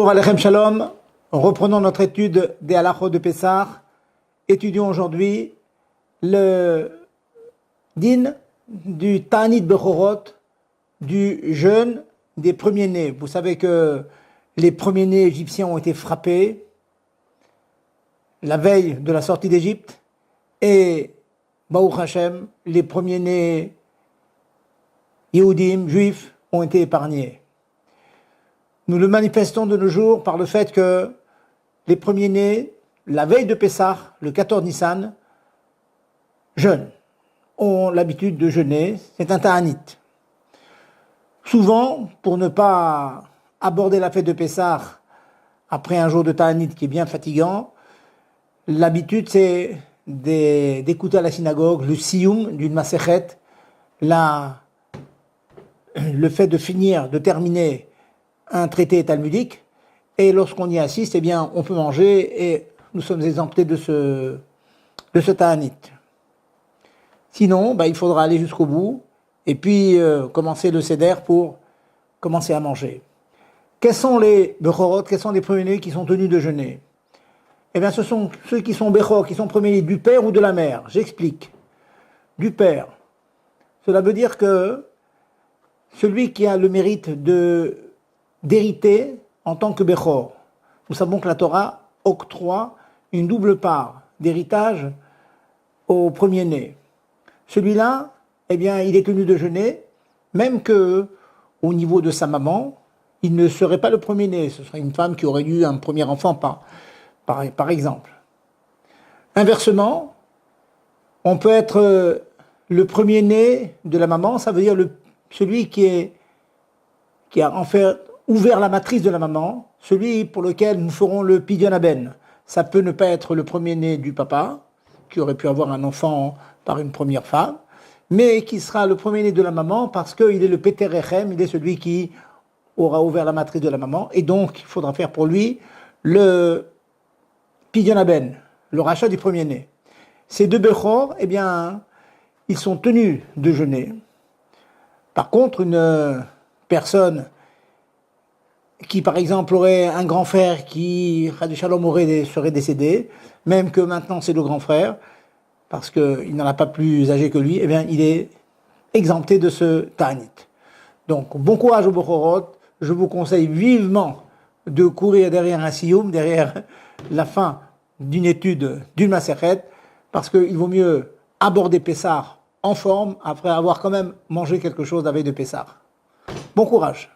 Bonjour, Alechem Shalom. Reprenons notre étude des halachot de Pessah. Étudions aujourd'hui le din du Ta'anit Bechorot, du jeûne des premiers-nés. Vous savez que les premiers-nés égyptiens ont été frappés la veille de la sortie d'Égypte et Baruch Hashem, les premiers-nés Yehudim, juifs, ont été épargnés. Nous le manifestons de nos jours par le fait que les premiers-nés, la veille de Pessah, le 14 Nissan, jeûnent, ont l'habitude de jeûner, c'est un ta'anit. Souvent, pour ne pas aborder la fête de Pessah après un jour de ta'anit qui est bien fatigant, l'habitude c'est d'écouter à la synagogue le siyum d'une masechet, le fait de finir, de terminer un traité talmudique, et lorsqu'on y assiste, eh bien, on peut manger et nous sommes exemptés de ce ta'anit. Sinon, il faudra aller jusqu'au bout et puis commencer le seder pour commencer à manger. Quels sont les bechorot, quels sont les premiers-nés qui sont tenus de jeûner? Eh bien, ce sont ceux qui sont bechor, qui sont premiers-nés du père ou de la mère. J'explique. Du père. Cela veut dire que celui qui a le mérite d'hériter en tant que bechor. Nous savons que la Torah octroie une double part d'héritage au premier-né. Celui-là, eh bien, il est tenu de jeûner, même que au niveau de sa maman, il ne serait pas le premier-né. Ce serait une femme qui aurait eu un premier enfant, par exemple. Inversement, on peut être le premier-né de la maman, ça veut dire celui qui a en fait ouvert la matrice de la maman, celui pour lequel nous ferons le pidyon haben. Ça peut ne pas être le premier-né du papa, qui aurait pu avoir un enfant par une première femme, mais qui sera le premier-né de la maman parce qu'il est le Peter Echem, il est celui qui aura ouvert la matrice de la maman, et donc il faudra faire pour lui le pidyon haben, le rachat du premier-né. Ces deux bechor, eh bien, ils sont tenus de jeûner. Par contre, une personne qui, par exemple, aurait un grand frère qui, Chad Shalom, serait décédé, même que maintenant c'est le grand frère, parce qu'il n'en a pas plus âgé que lui, eh bien, il est exempté de ce ta'anit. Donc, bon courage au Bechorot. Je vous conseille vivement de courir derrière un siyum, derrière la fin d'une étude, d'une masechet, parce qu'il vaut mieux aborder Pessah en forme après avoir quand même mangé quelque chose la veille de Pessah. Bon courage.